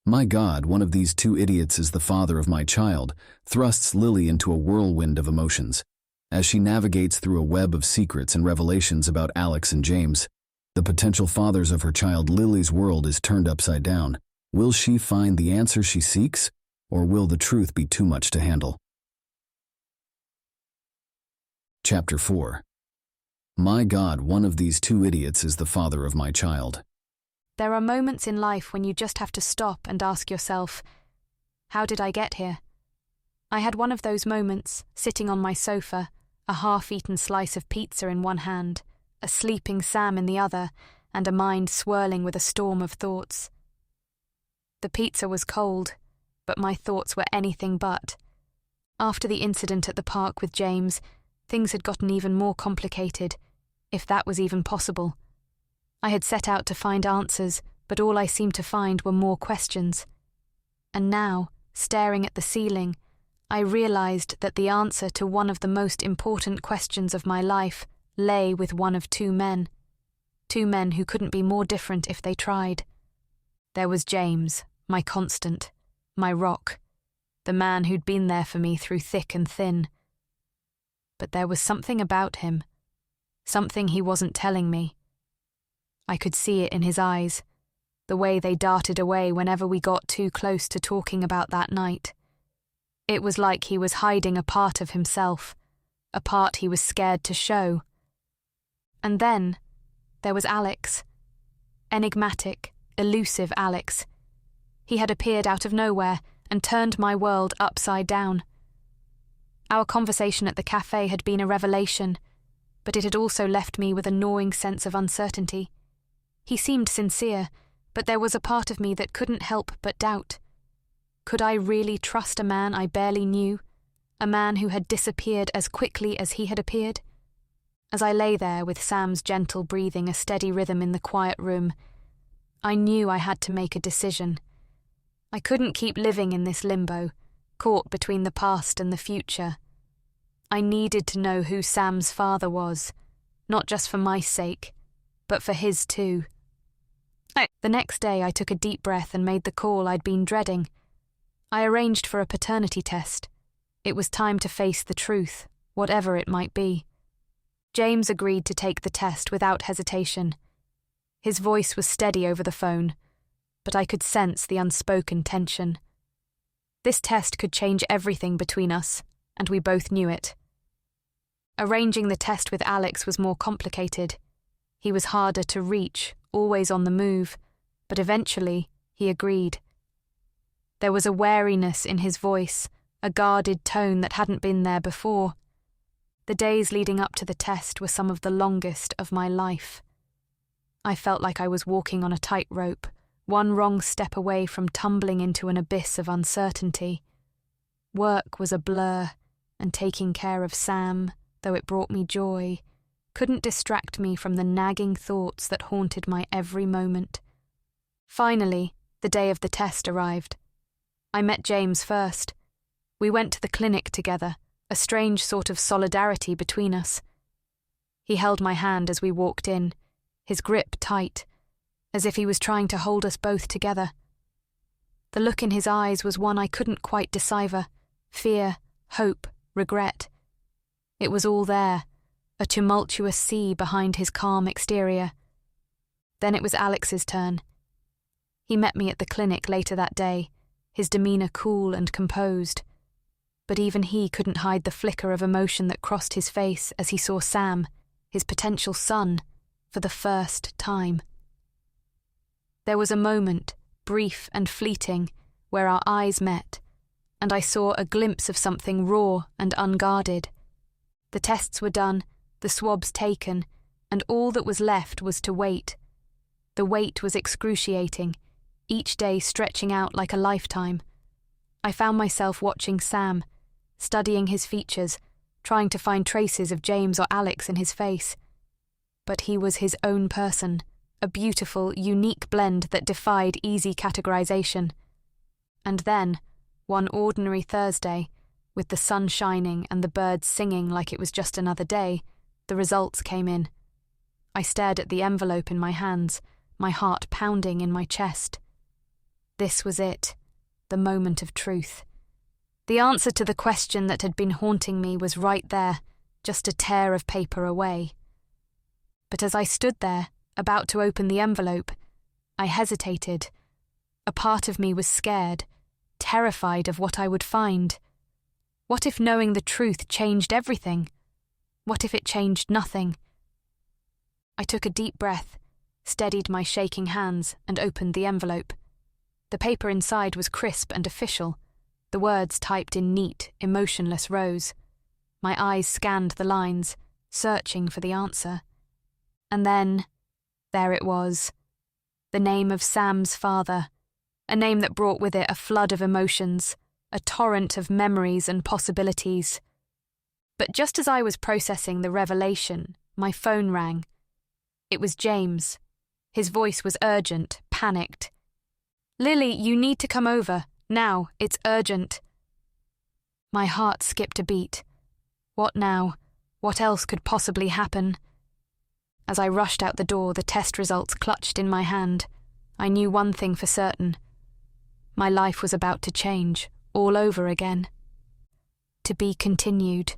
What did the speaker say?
My God, one of these two idiots is the father of my child, thrusts Lily into a whirlwind of emotions. As she navigates through a web of secrets and revelations about Alex and James, the potential fathers of her child Lily's world is turned upside down. Will she find the answer she seeks, or will the truth be too much to handle? Chapter 4. My God, one of these two idiots is the father of my child. There are moments in life when you just have to stop and ask yourself, how did I get here? I had one of those moments, sitting on my sofa, a half-eaten slice of pizza in one hand, a sleeping Sam in the other, and a mind swirling with a storm of thoughts. The pizza was cold, but my thoughts were anything but. After the incident at the park with James, things had gotten even more complicated, if that was even possible. I had set out to find answers, but all I seemed to find were more questions. And now, staring at the ceiling, I realized that the answer to one of the most important questions of my life lay with one of two men who couldn't be more different if they tried. There was James, my constant, my rock, the man who'd been there for me through thick and thin. But there was something about him, something he wasn't telling me. I could see it in his eyes, the way they darted away whenever we got too close to talking about that night. It was like he was hiding a part of himself, a part he was scared to show. And then there was Alex. Enigmatic, elusive Alex. He had appeared out of nowhere and turned my world upside down. Our conversation at the cafe had been a revelation, but it had also left me with a gnawing sense of uncertainty. He seemed sincere, but there was a part of me that couldn't help but doubt. Could I really trust a man I barely knew, a man who had disappeared as quickly as he had appeared? As I lay there with Sam's gentle breathing a steady rhythm in the quiet room, I knew I had to make a decision. I couldn't keep living in this limbo, caught between the past and the future. I needed to know who Sam's father was, not just for my sake, but for his too. The next day I took a deep breath and made the call I'd been dreading. I arranged for a paternity test. It was time to face the truth, whatever it might be. James agreed to take the test without hesitation. His voice was steady over the phone, but I could sense the unspoken tension. This test could change everything between us, and we both knew it. Arranging the test with Alex was more complicated. He was harder to reach, always on the move, but eventually he agreed. There was a wariness in his voice, a guarded tone that hadn't been there before. The days leading up to the test were some of the longest of my life. I felt like I was walking on a tightrope, one wrong step away from tumbling into an abyss of uncertainty. Work was a blur, and taking care of Sam, though it brought me joy, couldn't distract me from the nagging thoughts that haunted my every moment. Finally, the day of the test arrived. I met James first. We went to the clinic together, a strange sort of solidarity between us. He held my hand as we walked in, his grip tight, as if he was trying to hold us both together. The look in his eyes was one I couldn't quite decipher: fear, hope, regret. It was all there, a tumultuous sea behind his calm exterior. Then it was Alex's turn. He met me at the clinic later that day, his demeanour cool and composed. But even he couldn't hide the flicker of emotion that crossed his face as he saw Sam, his potential son, for the first time. There was a moment, brief and fleeting, where our eyes met, and I saw a glimpse of something raw and unguarded. The tests were done, the swabs taken, and all that was left was to wait. The wait was excruciating, each day stretching out like a lifetime. I found myself watching Sam, studying his features, trying to find traces of James or Alex in his face. But he was his own person, a beautiful, unique blend that defied easy categorization. And then, one ordinary Thursday, with the sun shining and the birds singing like it was just another day, the results came in. I stared at the envelope in my hands, my heart pounding in my chest. This was it, the moment of truth. The answer to the question that had been haunting me was right there, just a tear of paper away. But as I stood there, about to open the envelope, I hesitated. A part of me was scared, terrified of what I would find. What if knowing the truth changed everything? What if it changed nothing? I took a deep breath, steadied my shaking hands, and opened the envelope. The paper inside was crisp and official, the words typed in neat, emotionless rows. My eyes scanned the lines, searching for the answer. And then, there it was. The name of Sam's father, a name that brought with it a flood of emotions, a torrent of memories and possibilities. But just as I was processing the revelation, my phone rang. It was James. His voice was urgent, panicked. "Lily, you need to come over. Now, it's urgent." My heart skipped a beat. What now? What else could possibly happen? As I rushed out the door, the test results clutched in my hand. I knew one thing for certain. My life was about to change, all over again. To be continued.